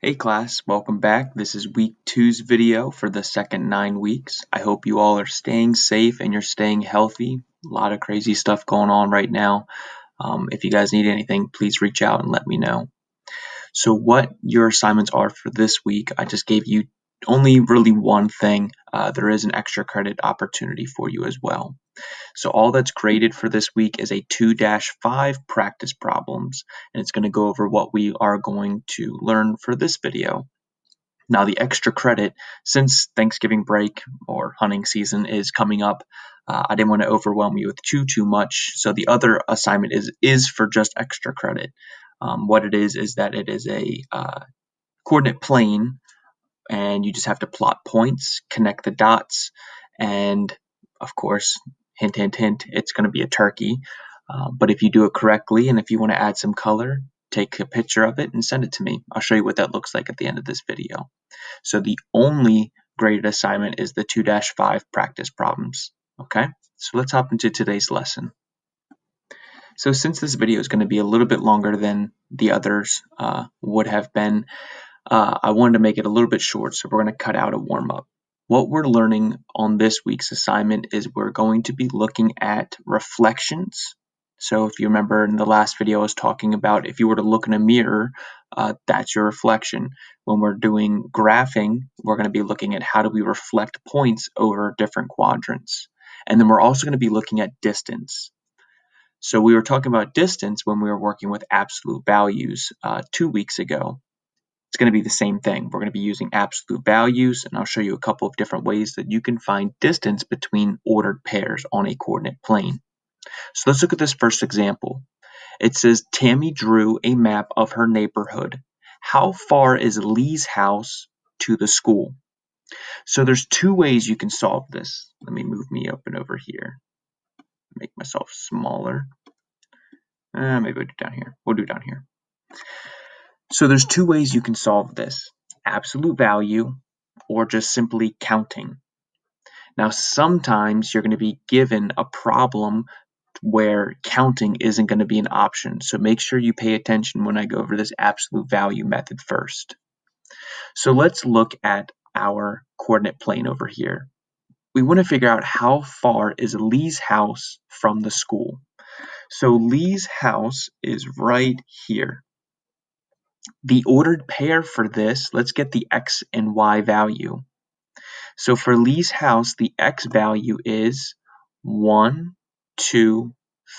Hey class, welcome back. This is week two's video for the second 9 weeks. I hope you all are staying safe and you're staying healthy. A lot of crazy stuff going on right now. If you guys need anything, please reach out and let me know. So what your assignments are for this week, I just gave you only really one thing. There is an extra credit opportunity for you as well. So all that's graded for this week is a 2-5 practice problems, and it's going to go over what we are going to learn for this video. Now the extra credit, since Thanksgiving break or hunting season is coming up, I didn't want to overwhelm you with too much. So the other assignment is for just extra credit. What it is that it is a coordinate plane, and you just have to plot points, connect the dots, and of course, hint, hint, hint, it's going to be a turkey. But if you do it correctly, and if you want to add some color, take a picture of it and send it to me. I'll show you what that looks like at the end of this video. So the only graded assignment is the 2-5 practice problems. Okay, so let's hop into today's lesson. So since this video is going to be a little bit longer than the others would have been, I wanted to make it a little bit short, so we're going to cut out a warm-up. What we're learning on this week's assignment is we're going to be looking at reflections. So if you remember in the last video I was talking about if you were to look in a mirror, that's your reflection. When we're doing graphing, we're going to be looking at how do we reflect points over different quadrants. And then we're also going to be looking at distance. So we were talking about distance when we were working with absolute values 2 weeks ago. It's going to be the same thing. We're going to be using absolute values, and I'll show you a couple of different ways that you can find distance between ordered pairs on a coordinate plane. So let's look at this first example. It says Tammy drew a map of her neighborhood. How far is Lee's house to the school? So there's two ways you can solve this. Let me move me up and over here. Make myself smaller. Maybe we'll do down here. We'll do down here. So there's two ways you can solve this. Absolute value or just simply counting. Now sometimes you're going to be given a problem where counting isn't going to be an option. So make sure you pay attention when I go over this absolute value method first. So let's look at our coordinate plane over here. We want to figure out how far is Lee's house from the school. So Lee's house is right here. The ordered pair for this, let's get the x and y value. So for Lee's house, the x value is 1, 2,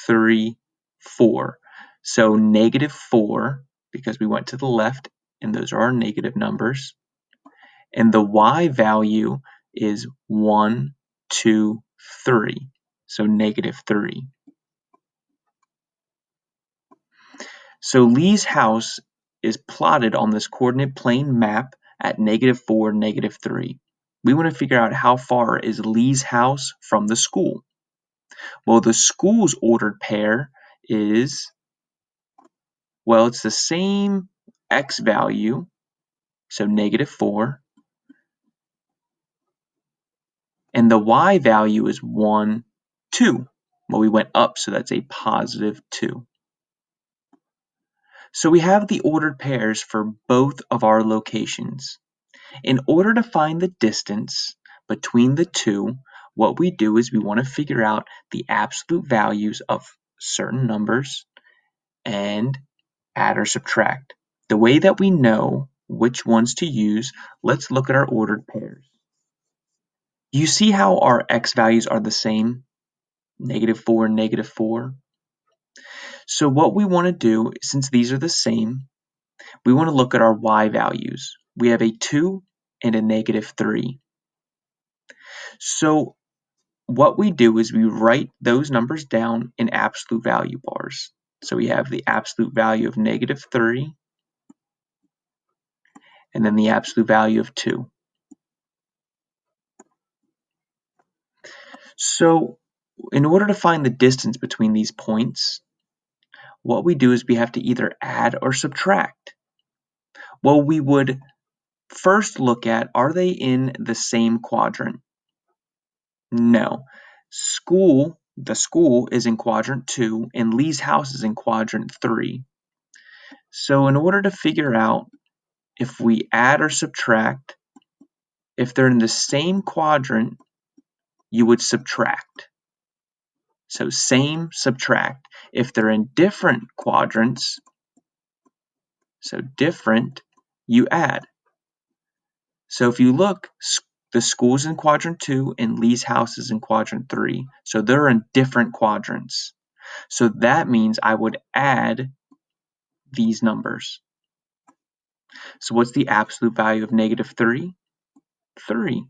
3, 4. So -4, because we went to the left, and those are our negative numbers. And the y value is 1, 2, 3. So -3. So Lee's house is plotted on this coordinate plane map at -4, -3. We want to figure out how far is Lee's house from the school. Well, the school's ordered pair is, well, it's the same x value, so -4, and the y value is 1, 2. Well, we went up, so that's a +2. So we have the ordered pairs for both of our locations. In order to find the distance between the two, what we do is we want to figure out the absolute values of certain numbers and add or subtract. The way that we know which ones to use, let's look at our ordered pairs. You see how our x values are the same? -4 and -4. So what we want to do, since these are the same, we want to look at our y values. We have a 2 and a -3. So what we do is we write those numbers down in absolute value bars. So we have the absolute value of -3 and then the absolute value of 2. So in order to find the distance between these points, what we do is we have to either add or subtract. Well, we would first look at, are they in the same quadrant? No. The school is in quadrant 2 and Lee's house is in quadrant 3. So in order to figure out if we add or subtract, if they're in the same quadrant, you would subtract. So same, subtract. If they're in different quadrants, so different, you add. So if you look, the school's in quadrant 2 and Lee's house is in quadrant 3. So they're in different quadrants. So that means I would add these numbers. So what's the absolute value of negative 3? 3.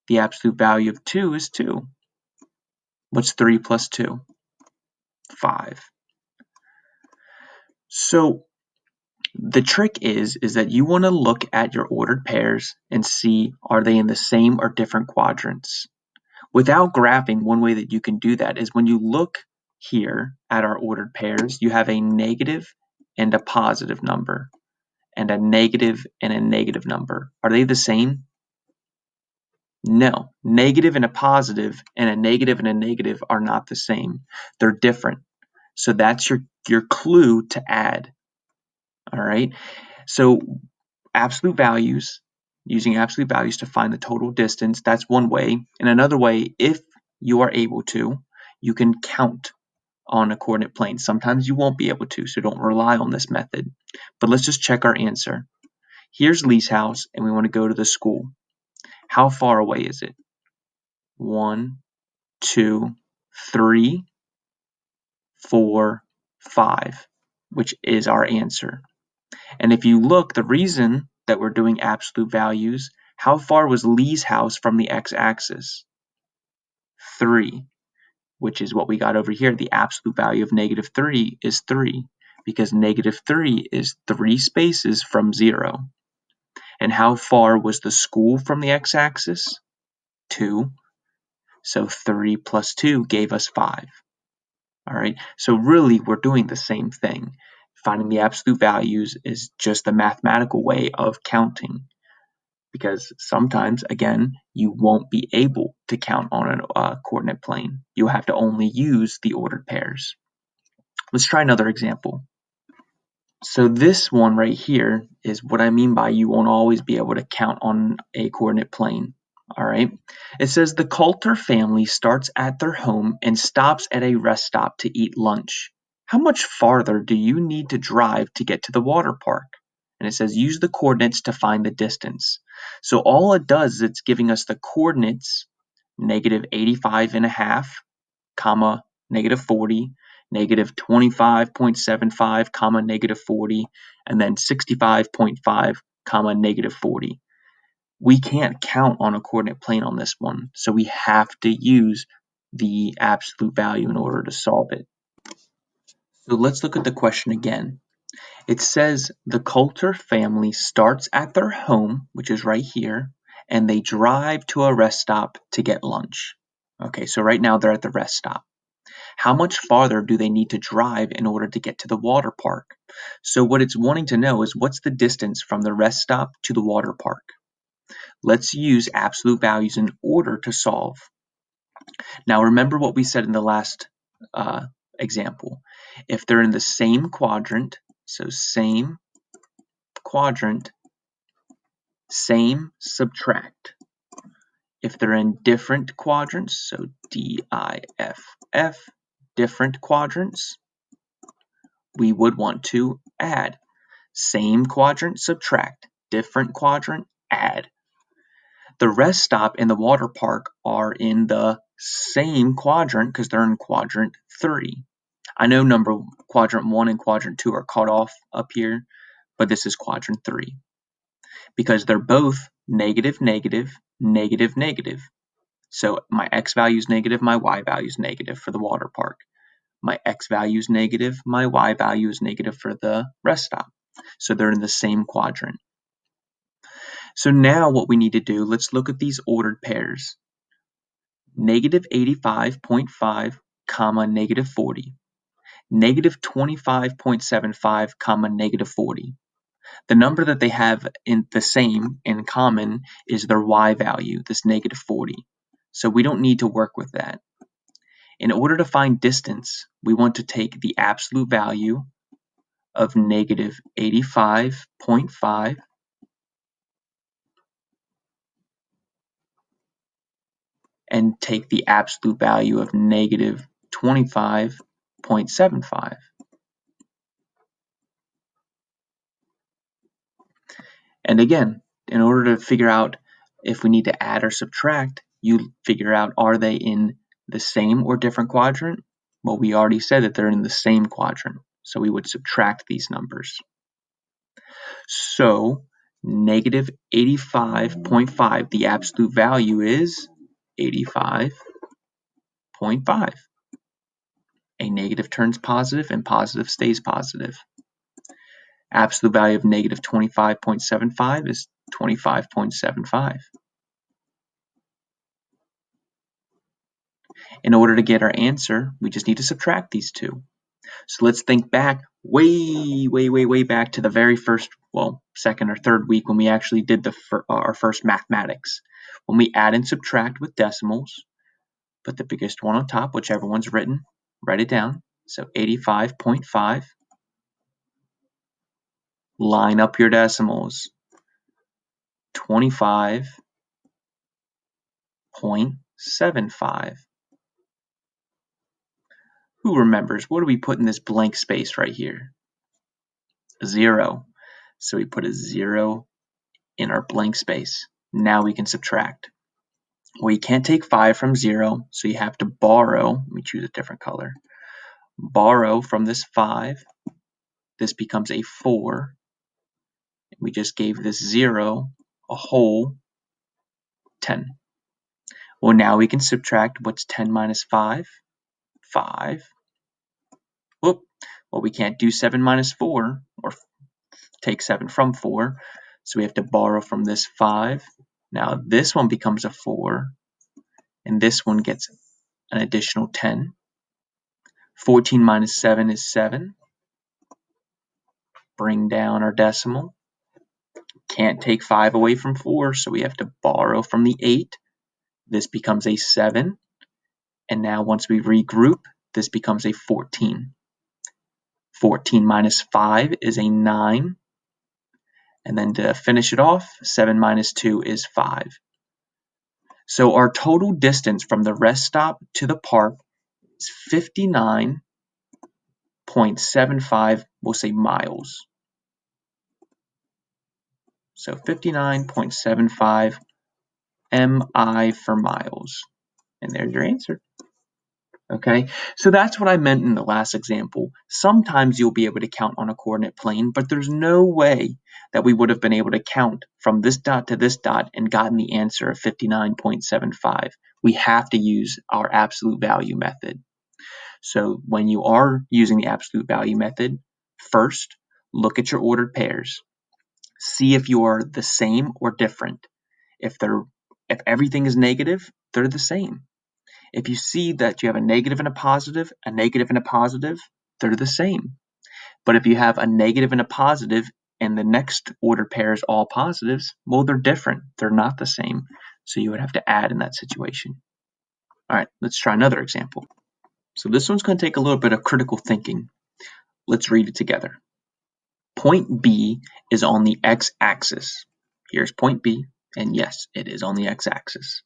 The absolute value of 2 is 2. What's 3 plus 2? 5. So the trick is that you want to look at your ordered pairs and see, are they in the same or different quadrants? Without graphing, one way that you can do that is when you look here at our ordered pairs, you have a negative and a positive number, and a negative and a negative number. Are they the same? No. Negative and a positive and a negative are not the same. They're different. So that's your clue to add. All right. So absolute values, using absolute values to find the total distance, that's one way. And another way, if you are able to, you can count on a coordinate plane. Sometimes you won't be able to, so don't rely on this method. But let's just check our answer. Here's Lee's house, and we want to go to the school. How far away is it? 1, 2, 3, 4, 5, which is our answer. And if you look, the reason that we're doing absolute values, how far was Lee's house from the x-axis? 3, which is what we got over here. The absolute value of negative 3 is 3, because negative 3 is 3 spaces from 0. And how far was the school from the x-axis? 2. So 3 plus 2 gave us 5. All right, so really we're doing the same thing. Finding the absolute values is just a mathematical way of counting, because sometimes, again, you won't be able to count on a coordinate plane. You have to only use the ordered pairs. Let's try another example. So this one right here is what I mean by you won't always be able to count on a coordinate plane. All right. It says the Coulter family starts at their home and stops at a rest stop to eat lunch. How much farther do you need to drive to get to the water park? And it says use the coordinates to find the distance. So all it does is it's giving us the coordinates, negative 85.5, comma, negative 40, negative 25.75, comma, negative 40, and then 65.5, comma, negative 40. We can't count on a coordinate plane on this one, so we have to use the absolute value in order to solve it. So let's look at the question again. It says the Coulter family starts at their home, which is right here, and they drive to a rest stop to get lunch. Okay, so right now they're at the rest stop. How much farther do they need to drive in order to get to the water park? So what it's wanting to know is what's the distance from the rest stop to the water park? Let's use absolute values in order to solve. Now remember what we said in the last example. If they're in the same quadrant, so same quadrant, same, subtract. If they're in different quadrants, so DIFF, different quadrants, we would want to add. Same quadrant, subtract. Different quadrant, add. The rest stop and the water park are in the same quadrant because they're in quadrant 3. I know quadrant 1 and quadrant 2 are cut off up here, but this is quadrant 3 because they're both negative, negative, negative, negative. So my x value is negative, my y value is negative for the water park. My x value is negative, my y value is negative for the rest stop. So they're in the same quadrant. So now what we need to do, let's look at these ordered pairs. Negative 85.5, comma, negative 40. Negative 25.75, comma, negative 40. The number that they have in the same in common is their y value, this negative 40. So we don't need to work with that. In order to find distance, we want to take the absolute value of negative 85.5 and take the absolute value of negative 25.75. And again, in order to figure out if we need to add or subtract, you figure out, are they in the same or different quadrant? Well, we already said that they're in the same quadrant, so we would subtract these numbers. So negative 85.5, the absolute value is 85.5. A negative turns positive and positive stays positive. Absolute value of negative 25.75 is 25.75. In order to get our answer, we just need to subtract these two. So let's think back way back to the very first, well, second or third week when we actually did our first mathematics. When we add and subtract with decimals, put the biggest one on top, whichever one's written, write it down. So 85.5. Line up your decimals. 25.75. Who remembers? What do we put in this blank space right here? A 0. So we put a 0 in our blank space. Now we can subtract. Well, you can't take 5 from 0, so you have to borrow. Let me choose a different color. Borrow from this 5. This becomes a 4. We just gave this 0 a whole 10. Well, now we can subtract. What's 10 minus 5? 5. Whoop. Well, we can't do 7 minus 4, or take 7 from 4, so we have to borrow from this 5. Now this one becomes a 4, and this one gets an additional 10. 14 minus 7 is 7. Bring down our decimal. Can't take 5 away from 4, so we have to borrow from the 8. This becomes a 7. And now once we regroup, this becomes a 14. 14 minus 5 is a 9. And then to finish it off, 7 minus 2 is 5. So our total distance from the rest stop to the park is 59.75, we'll say miles. So 59.75 mi for miles. And there's your answer. Okay, so that's what I meant in the last example. Sometimes you'll be able to count on a coordinate plane, but there's no way that we would have been able to count from this dot to this dot and gotten the answer of 59.75. We have to use our absolute value method. So when you are using the absolute value method, first, look at your ordered pairs. See if you are the same or different. If everything is negative, they're the same. If you see that you have a negative and a positive, they're the same. But if you have a negative and a positive, and the next ordered pair is all positives, well, they're different. They're not the same. So you would have to add in that situation. All right, let's try another example. So this one's going to take a little bit of critical thinking. Let's read it together. Point B is on the x-axis. Here's point B, and yes, it is on the x-axis,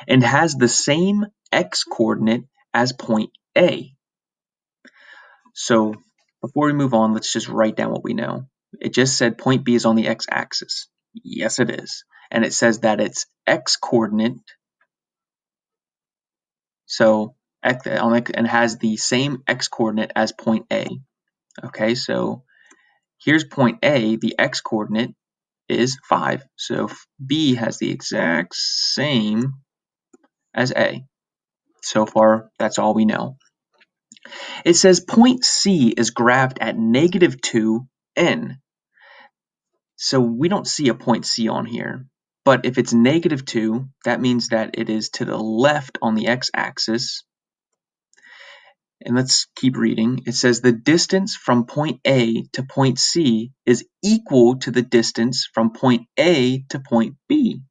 and has the same x-coordinate as point A. So before we move on, let's just write down what we know. It just said point B is on the x-axis. Yes, it is. And it says that its x-coordinate, so and has the same x-coordinate as point A. Okay, so here's point A. The x-coordinate is 5. So B has the exact same as A. So far, that's all we know. It says point C is graphed at -2n. So we don't see a point C on here. But if it's -2, that means that it is to the left on the x-axis. And let's keep reading. It says the distance from point A to point C is equal to the distance from point A to point B.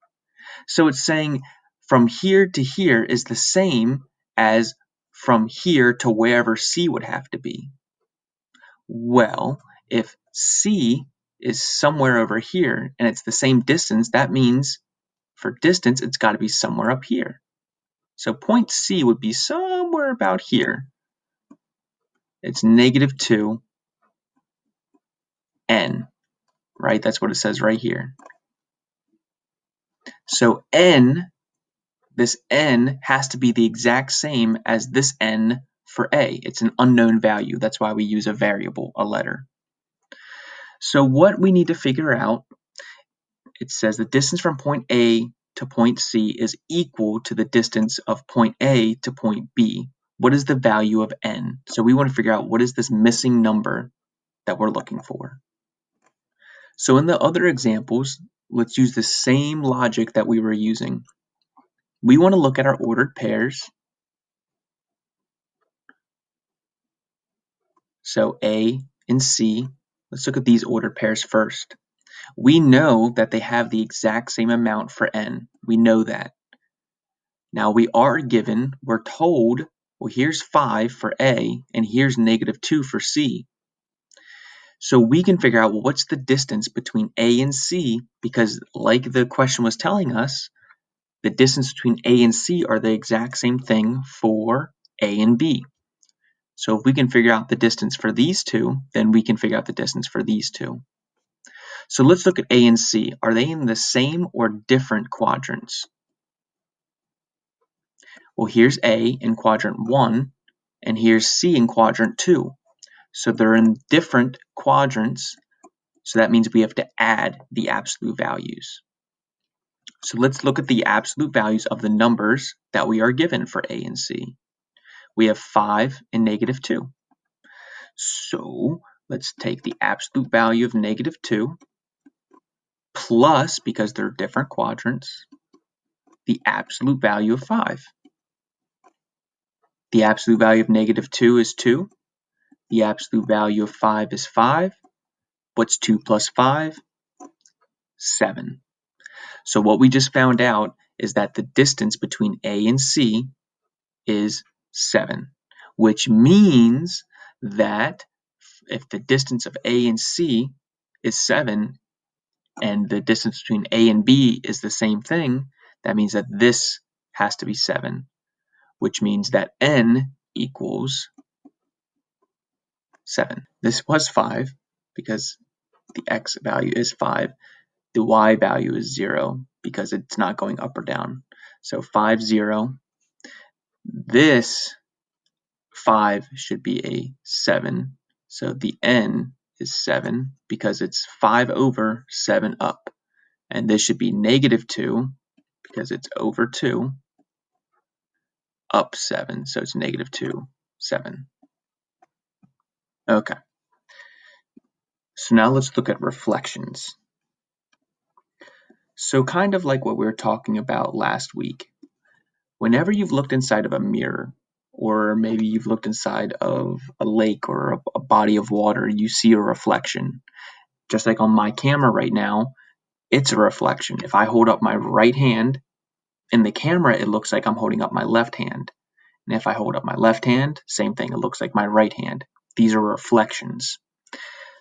So it's saying from here to here is the same as from here to wherever C would have to be. Well, if C is somewhere over here and it's the same distance, that means for distance it's got to be somewhere up here. So point C would be somewhere about here. It's -2 n, right? That's what it says right here. So n, this n has to be the exact same as this n for a. It's an unknown value. That's why we use a variable, a letter. So what we need to figure out, it says the distance from point A to point C is equal to the distance of point A to point B. What is the value of n? So we want to figure out what is this missing number that we're looking for. So in the other examples, let's use the same logic that we were using. We want to look at our ordered pairs. So A and C. Let's look at these ordered pairs first. We know that they have the exact same amount for n. We know that. Now we're told, well, here's 5 for A and here's -2 for C. So we can figure out, well, what's the distance between A and C? Because like the question was telling us, the distance between A and C are the exact same thing for A and B. So if we can figure out the distance for these two, then we can figure out the distance for these two. So let's look at A and C. Are they in the same or different quadrants? Well, here's A in quadrant 1, and here's C in quadrant 2. So they're in different quadrants, so that means we have to add the absolute values. So let's look at the absolute values of the numbers that we are given for A and C. We have 5 and -2. So let's take the absolute value of -2 plus, because they're different quadrants, the absolute value of 5. The absolute value of -2 is 2. The absolute value of 5 is 5. What's 2 plus 5? 7. So what we just found out is that the distance between A and C is 7, which means that if the distance of A and C is 7 and the distance between A and B is the same thing, that means that this has to be 7, which means that n equals 7. This was 5 because the x value is 5. The y value is 0 because it's not going up or down. So 5, 0. This 5 should be a 7. So the n is 7 because it's 5 over 7 up. And this should be -2 because it's over 2 up 7. So it's -2, 7. Okay. So now let's look at reflections. So kind of like what we were talking about last week. Whenever you've looked inside of a mirror, or maybe you've looked inside of a lake or a body of water, you see a reflection. Just like on my camera right now, it's a reflection. If I hold up my right hand in the camera, it looks like I'm holding up my left hand. And if I hold up my left hand, same thing, it looks like my right hand. These are reflections.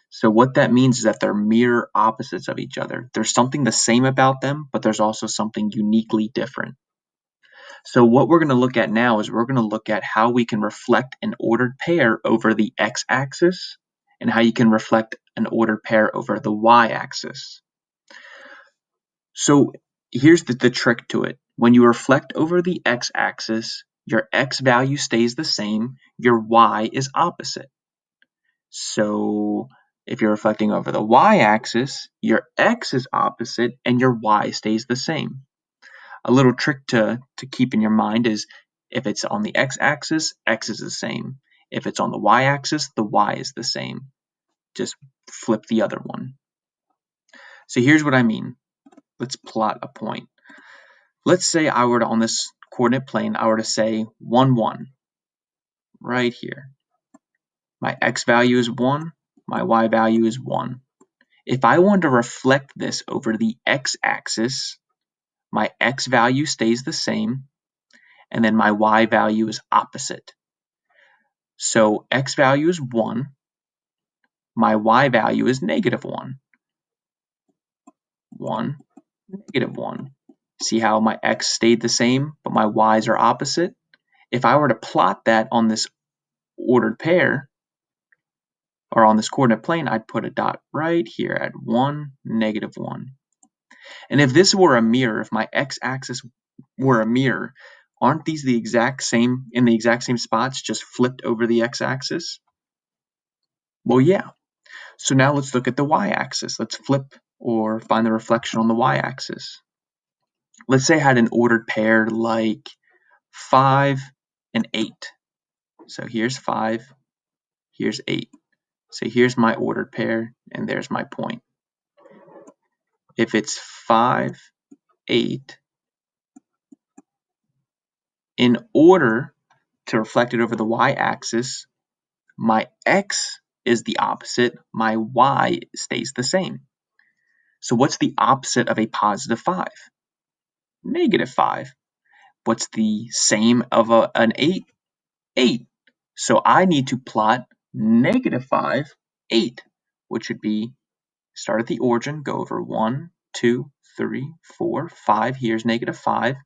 So what that means is that they're mirror opposites of each other. There's something the same about them, but there's also something uniquely different. So what we're going to look at now is we're going to look at how we can reflect an ordered pair over the x-axis and how you can reflect an ordered pair over the y-axis. So here's the trick to it. When you reflect over the x-axis, your x value stays the same, your y is opposite. So if you're reflecting over the y-axis, your x is opposite and your y stays the same. A little trick to keep in your mind is if it's on the x-axis, x is the same. If it's on the y-axis, the y is the same. Just flip the other one. So here's what I mean. Let's plot a point. Let's say I were to, on this coordinate plane, I were to say 1, 1, right here. My x value is 1, my y value is 1. If I wanted to reflect this over the x-axis, my x value stays the same, and then my y value is opposite. So x value is 1, my y value is -1. 1, -1. See how my x stayed the same, but my y's are opposite? If I were to plot that on this ordered pair, or on this coordinate plane, I'd put a dot right here at 1, -1. And if this were a mirror, if my x-axis were a mirror, aren't these the exact same, in the exact same spots, just flipped over the x-axis? Well, yeah. So now let's look at the y-axis. Let's flip or find the reflection on the y-axis. Let's say I had an ordered pair like 5 and 8. So here's 5, here's 8. So here's my ordered pair, and there's my point. If it's 5, 8, in order to reflect it over the y-axis, my x is the opposite, my y stays the same. So what's the opposite of a positive 5? -5. What's the same of an 8? 8. So I need to plot -5, 8, which would be start at the origin, go over 1, 2, 3, 4, 5. Here's -5.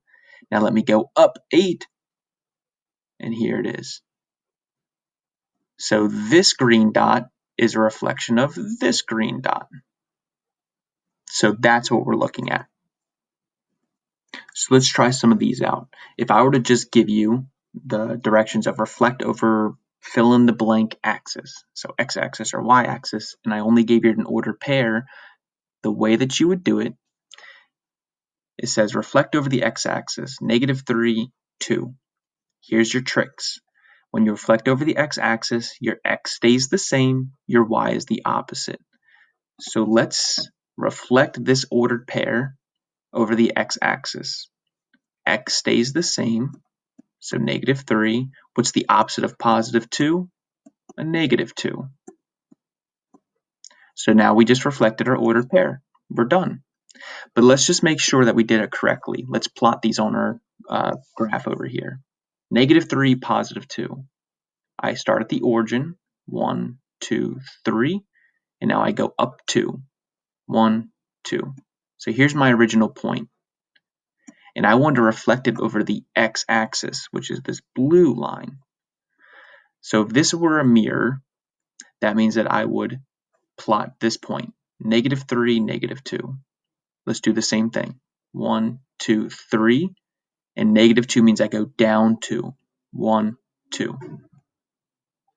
Now let me go up 8, and here it is. So this green dot is a reflection of this green dot. So that's what we're looking at. So let's try some of these out. If I were to just give you the directions of reflect over fill in the blank axis, so x-axis or y-axis, and I only gave you an ordered pair, the way that you would do it, it says reflect over the x-axis, -3, 2. Here's your tricks. When you reflect over the x-axis, your x stays the same, your y is the opposite. So let's reflect this ordered pair over the x-axis. X stays the same, so -3. What's the opposite of +2? A -2. So now we just reflected our ordered pair. We're done. But let's just make sure that we did it correctly. Let's plot these on our graph over here. -3, +2. I start at the origin, 1, 2, 3, and now I go up 2, 1, 2. So here's my original point. And I want to reflect it over the x-axis, which is this blue line. So if this were a mirror, that means that I would plot this point, -3, -2. Let's do the same thing. 1, 2, 3, and -2 means I go down 2, 1, 2.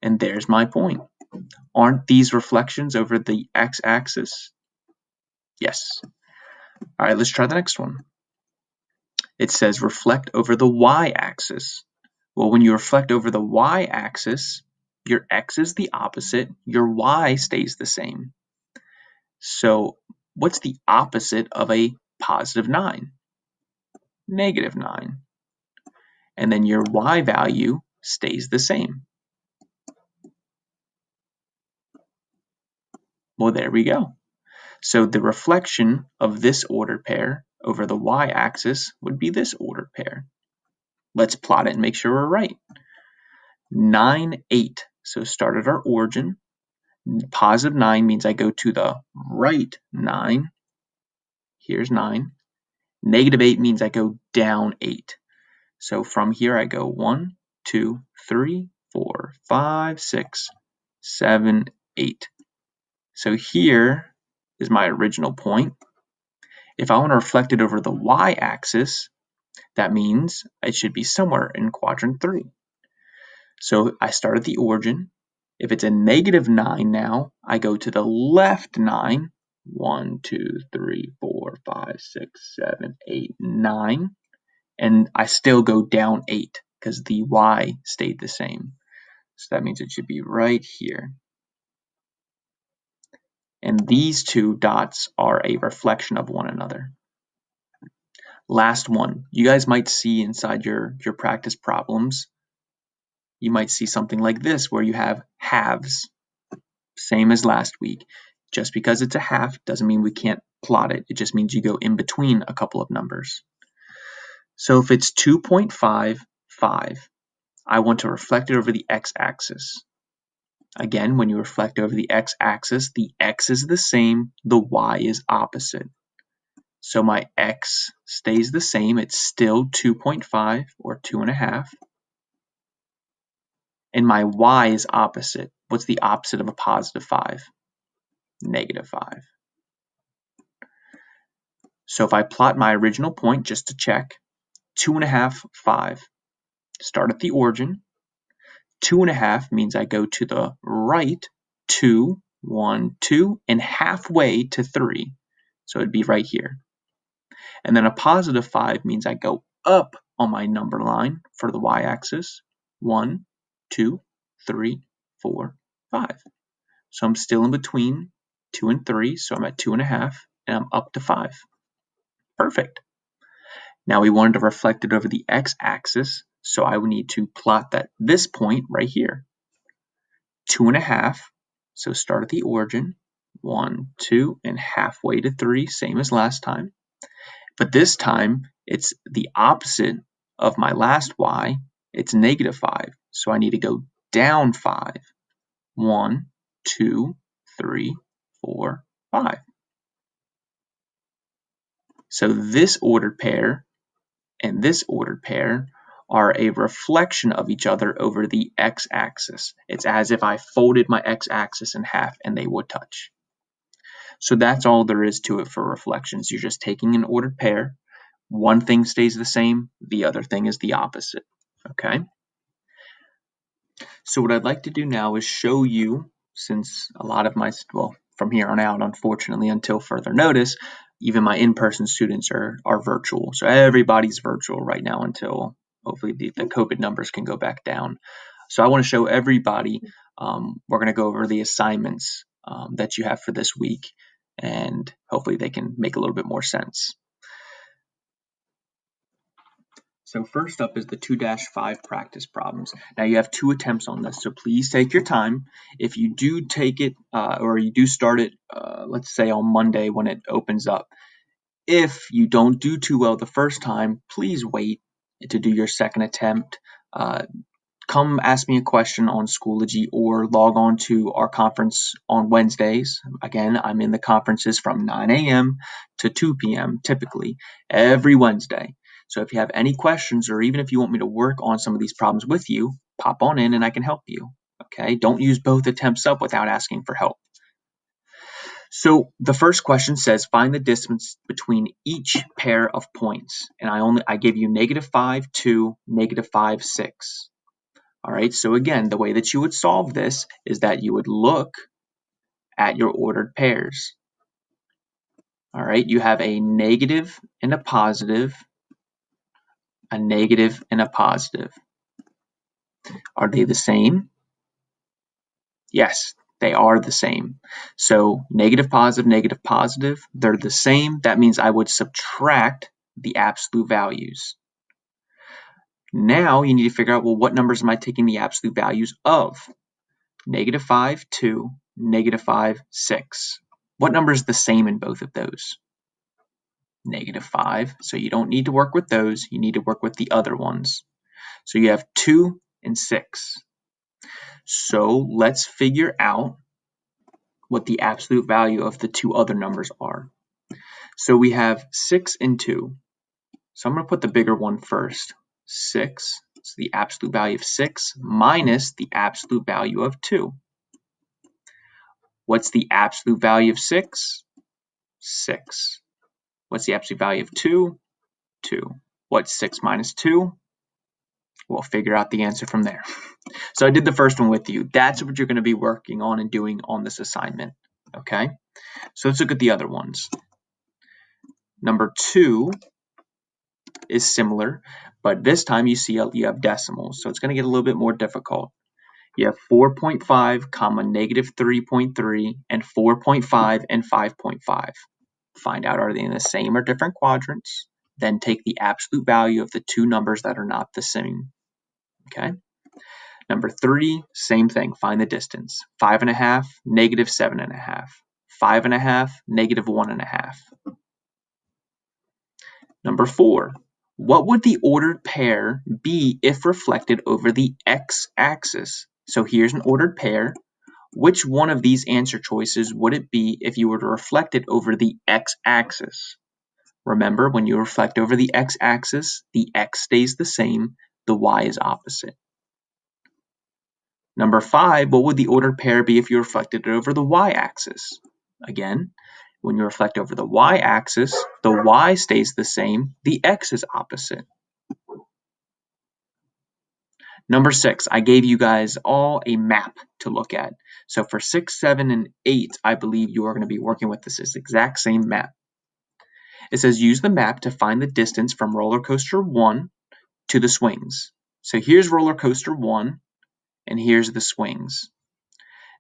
And there's my point. Aren't these reflections over the x-axis? Yes. All right, let's try the next one. It says reflect over the y-axis. Well, when you reflect over the y-axis, your x is the opposite, your y stays the same. So what's the opposite of a +9? -9. And then your y value stays the same. Well, there we go. So the reflection of this ordered pair over the y-axis would be this ordered pair. Let's plot it and make sure we're right. 9, 8. So start at our origin. +9 means I go to the right 9. Here's 9. -8 means I go down 8. So from here I go 1, 2, 3, 4, 5, 6, 7, 8. So here is my original point. If I want to reflect it over the y-axis, that means it should be somewhere in quadrant 3. So I start at the origin. If it's a -9 now, I go to the left 9. 1, 2, 3, 4, 5, 6, 7, 8, 9. And I still go down 8 because the y stayed the same. So that means it should be right here. And these two dots are a reflection of one another. Last one. You guys might see inside your practice problems, you might see something like this where you have halves. Same as last week. Just because it's a half doesn't mean we can't plot it. It just means you go in between a couple of numbers. So if it's 2.55, I want to reflect it over the x-axis. Again, when you reflect over the x-axis, the x is the same, the y is opposite. So my x stays the same. It's still 2.5 or 2.5. And my y is opposite. What's the opposite of a positive 5? Negative 5. So if I plot my original point just to check, 2.5, 5. Start at the origin. 2.5 means I go to the right 2, 1, 2, and halfway to 3. So it'd be right here. And then a positive 5 means I go up on my number line for the y-axis. 1, 2, 3, 4, 5. So I'm still in between 2 and 3, so I'm at 2.5, and I'm up to 5. Perfect. Now we wanted to reflect it over the x-axis, so I would need to plot this point right here. 2.5, so start at the origin. 1, 2, and halfway to 3, same as last time. But this time, it's the opposite of my last y. It's negative 5, so I need to go down 5. 1, 2, 3, 4, 5. So this ordered pair and this ordered pair are a reflection of each other over the x-axis. It's as if I folded my x-axis in half and they would touch. So that's all there is to it for reflections. You're just taking an ordered pair. One thing stays the same, the other thing is the opposite. Okay? So what I'd like to do now is show you, since a lot of my, well, from here on out, unfortunately, until further notice, even my in-person students are virtual. So everybody's virtual right now until hopefully the COVID numbers can go back down. So I want to show everybody, we're going to go over the assignments that you have for this week, and hopefully they can make a little bit more sense. So first up is the 2-5 practice problems. Now you have 2 attempts on this, so please take your time. If you do take it, or you do start it, let's say on Monday when it opens up, if you don't do too well the first time, please wait to do your second attempt. Come ask me a question on Schoology or log on to our conference on Wednesdays. Again, I'm in the conferences from 9 a.m. to 2 p.m. typically every Wednesday. So if you have any questions, or even if you want me to work on some of these problems with you, pop on in and I can help you. Okay? Don't use both attempts up without asking for help. So the first question says, find the distance between each pair of points. And I gave you -5, 2, -5, 6. All right, so again, the way that you would solve this is that you would look at your ordered pairs. All right, you have a negative and a positive, a negative and a positive. Are they the same? Yes, they are the same. So negative, positive, they're the same. That means I would subtract the absolute values. Now you need to figure out, well, what numbers am I taking the absolute values of? -5, 2, -5, 6. What number is the same in both of those? -5. So you don't need to work with those. You need to work with the other ones. So you have 2 and 6. So let's figure out what the absolute value of the 2 other numbers are. So we have 6 and 2. So I'm going to put the bigger one first. 6. So the absolute value of 6 minus the absolute value of 2. What's the absolute value of 6? 6. What's the absolute value of 2? 2. What's 6 minus 2? We'll figure out the answer from there. So I did the first one with you. That's what you're going to be working on and doing on this assignment. Okay? So let's look at the other ones. Number 2 is similar, but this time you see you have decimals, so it's going to get a little bit more difficult. You have 4.5, comma, -3.3, and 4.5 and 5.5. Find out, are they in the same or different quadrants? Then take the absolute value of the 2 numbers that are not the same. Okay? Number 3, same thing. Find the distance. 5.5, -7.5. 5.5, -1.5. Number 4, what would the ordered pair be if reflected over the x-axis? So here's an ordered pair. Which one of these answer choices would it be if you were to reflect it over the x-axis? Remember, when you reflect over the x-axis, the x stays the same, the y is opposite. Number 5, what would the ordered pair be if you reflected it over the y-axis? Again, when you reflect over the y-axis, the y stays the same, the x is opposite. Number 6, I gave you guys all a map to look at. So for 6, 7, and 8, I believe you are going to be working with this exact same map. It says use the map to find the distance from roller coaster 1 to the swings. So here's roller coaster 1, and here's the swings.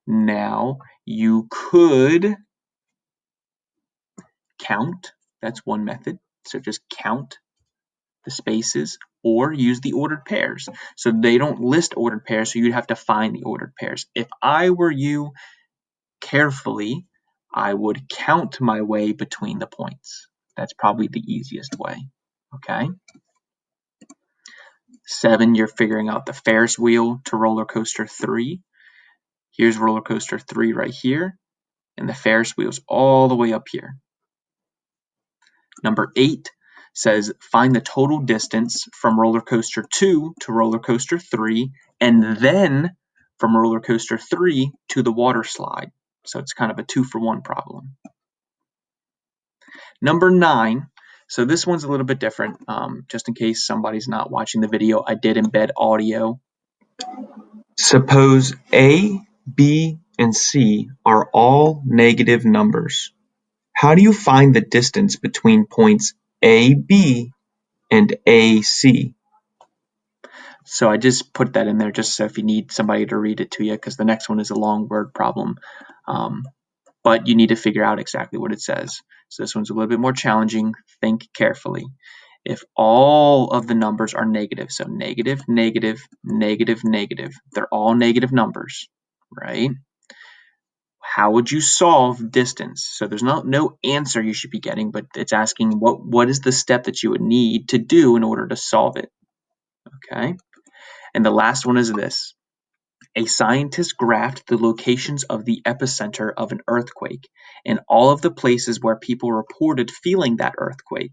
Now, you could count. That's one method. So just count the spaces or use the ordered pairs. So they don't list ordered pairs, so you'd have to find the ordered pairs. If I were you, carefully, I would count my way between the points. That's probably the easiest way. Okay? 7, you're figuring out the Ferris wheel to roller coaster 3. Here's roller coaster 3 right here, and the Ferris wheel's all the way up here. Number 8 says find the total distance from roller coaster 2 to roller coaster 3, and then from roller coaster 3 to the water slide. So it's kind of a 2-for-1 problem. Number 9, so this one's a little bit different. Just in case somebody's not watching the video, I did embed audio. Suppose A, B, and C are all negative numbers. How do you find the distance between points A, B, and A, C? So I just put that in there just so if you need somebody to read it to you, because the next one is a long word problem. But you need to figure out exactly what it says. So this one's a little bit more challenging. Think carefully. If all of the numbers are negative, so negative, negative, negative, negative, they're all negative numbers, right? How would you solve distance? So there's no answer you should be getting, but it's asking what is the step that you would need to do in order to solve it, okay? And the last one is this. A scientist graphed the locations of the epicenter of an earthquake and all of the places where people reported feeling that earthquake.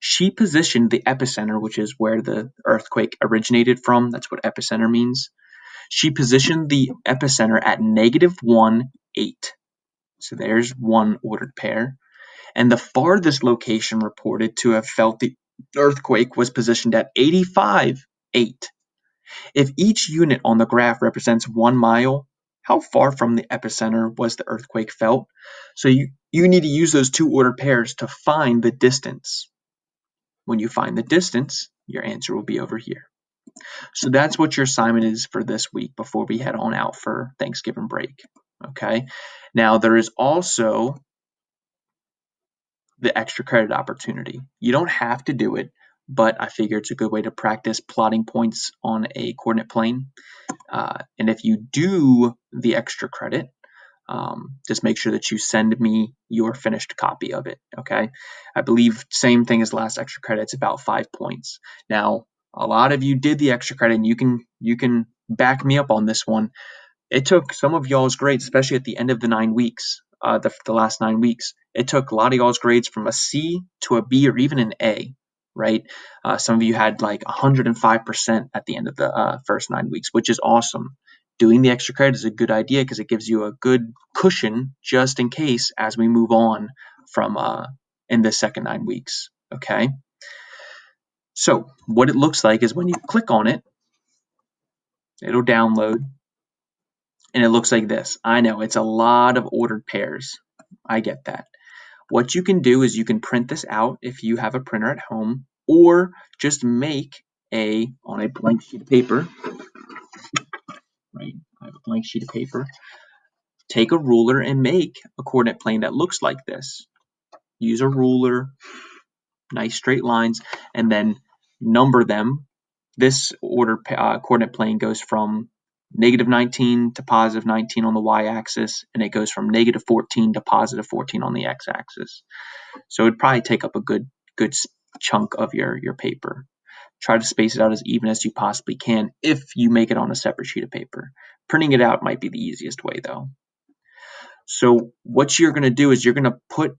She positioned the epicenter, which is where the earthquake originated from. That's what epicenter means. She positioned the epicenter at -1, 8. So there's one ordered pair. And the farthest location reported to have felt the earthquake was positioned at 85, 8. If each unit on the graph represents 1 mile, how far from the epicenter was the earthquake felt? So you need to use those two ordered pairs to find the distance. When you find the distance, your answer will be over here. So that's what your assignment is for this week before we head on out for Thanksgiving break. Okay. Now there is also the extra credit opportunity. You don't have to do it, but I figure it's a good way to practice plotting points on a coordinate plane. And if you do the extra credit, just make sure that you send me your finished copy of it, okay? I believe same thing as last extra credit, it's about 5 points. Now, a lot of you did the extra credit, and you can back me up on this one. It took some of y'all's grades, especially at the end of the 9 weeks, the last 9 weeks, it took a lot of y'all's grades from a C to a B or even an A, right? Some of you had like 105% at the end of the first 9 weeks, which is awesome. Doing the extra credit is a good idea because it gives you a good cushion just in case as we move on from in the second 9 weeks, okay? So what it looks like is when you click on it, it'll download. And it looks like this. I know, it's a lot of ordered pairs. I get that. What you can do is you can print this out if you have a printer at home, or just make on a blank sheet of paper, right? I have a blank sheet of paper. Take a ruler and make a coordinate plane that looks like this. Use a ruler, nice straight lines, and then number them. This coordinate plane goes from -19 to +19 on the y-axis, and it goes from -14 to +14 on the x-axis. So it'd probably take up a good chunk of your paper. Try to space it out as even as you possibly can if you make it on a separate sheet of paper. Printing it out might be the easiest way though. So what you're going to do is you're going to put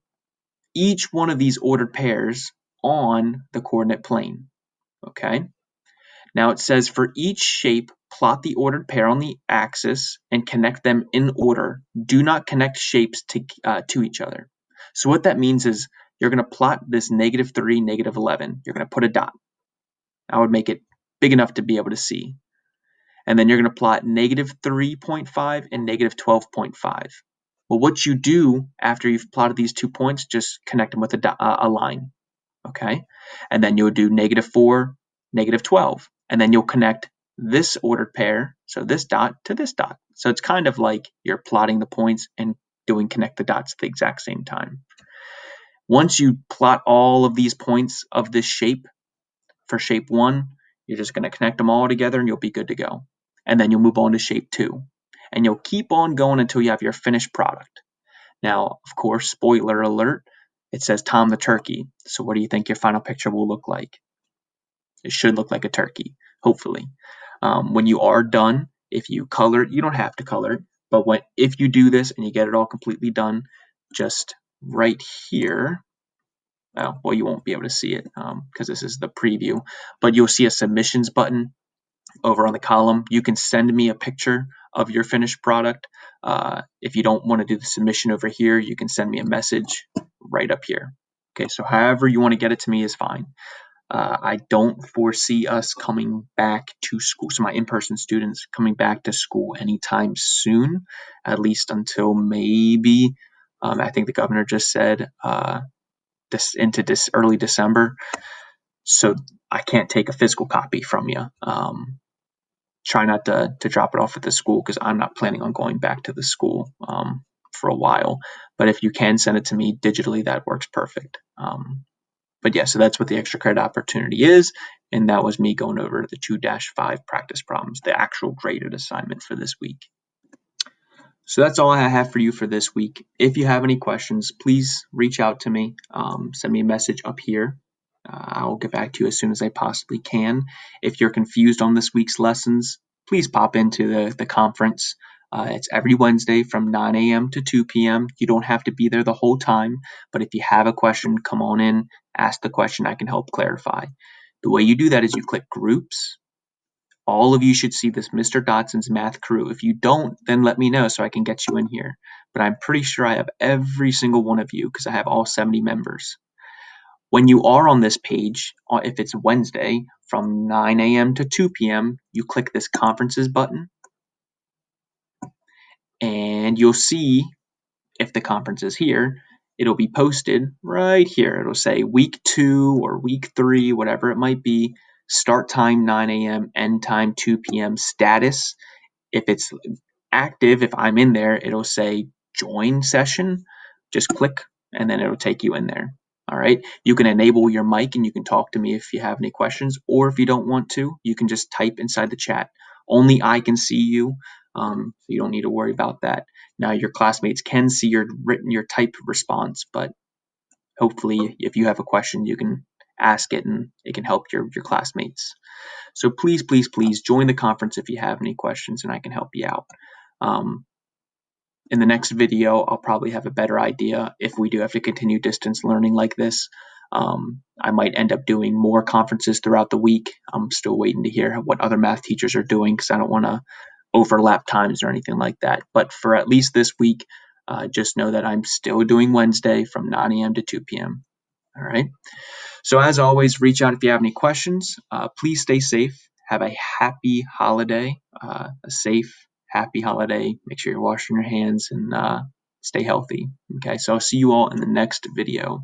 each one of these ordered pairs on the coordinate plane. Okay. Now it says for each shape, plot the ordered pair on the axis and connect them in order. Do not connect shapes to each other. So what that means is you're going to plot this -3, -11. You're going to put a dot. I would make it big enough to be able to see. And then you're going to plot -3.5 and -12.5. Well, what you do after you've plotted these 2 points, just connect them with a line. Okay. And then you'll do -4, -12. And then you'll connect this ordered pair, so this dot to this dot. So it's kind of like you're plotting the points and doing connect the dots at the exact same time. Once you plot all of these points of this shape for shape 1, you're just going to connect them all together and you'll be good to go. And then you'll move on to shape 2. And you'll keep on going until you have your finished product. Now, of course, spoiler alert, it says Tom the turkey. So what do you think your final picture will look like? It should look like a turkey, hopefully. When you are done, if you color it, you don't have to color it, but if you do this and you get it all completely done, just right here, well, you won't be able to see it because this is the preview, but you'll see a submissions button over on the column. You can send me a picture of your finished product. If you don't want to do the submission over here, you can send me a message right up here. Okay, so however you want to get it to me is fine. I don't foresee us coming back to school, so my in-person students coming back to school anytime soon, at least until maybe, I think the governor just said into early December. So I can't take a physical copy from you. Try not to drop it off at the school because I'm not planning on going back to the school for a while. But if you can send it to me digitally, that works perfect. But yeah, so that's what the extra credit opportunity is. And that was me going over the 2-5 practice problems, the actual graded assignment for this week. So that's all I have for you for this week. If you have any questions, please reach out to me. Send me a message up here. I'll get back to you as soon as I possibly can. If you're confused on this week's lessons, please pop into the conference. It's every Wednesday from 9 a.m. to 2 p.m. You don't have to be there the whole time, but if you have a question, come on in, ask the question, I can help clarify. The way you do that is you click groups. All of you should see this Mr. Dodson's Math Crew. If you don't, then let me know so I can get you in here. But I'm pretty sure I have every single one of you because I have all 70 members. When you are on this page, if it's Wednesday from 9 a.m. to 2 p.m., you click this conferences button and you'll see if the conference is here, it'll be posted right here. It'll say week 2 or week 3, whatever it might be, start time 9 a.m., end time 2 p.m., status. If it's active, if I'm in there, it'll say join session. Just click and then it'll take you in there. All right. You can enable your mic and you can talk to me if you have any questions, or if you don't want to, you can just type inside the chat. Only I can see you. So you don't need to worry about that. Now your classmates can see your typed response, but hopefully if you have a question, you can ask it and it can help your classmates. So please, please, please join the conference if you have any questions and I can help you out. In the next video, I'll probably have a better idea if we do have to continue distance learning like this. I might end up doing more conferences throughout the week. I'm still waiting to hear what other math teachers are doing because I don't want to overlap times or anything like that. But for at least this week, just know that I'm still doing Wednesday from 9 a.m. to 2 p.m. All right. So as always, reach out if you have any questions. Please stay safe. Have a happy holiday, a safe, happy holiday. Make sure you're washing your hands and stay healthy. Okay, so I'll see you all in the next video.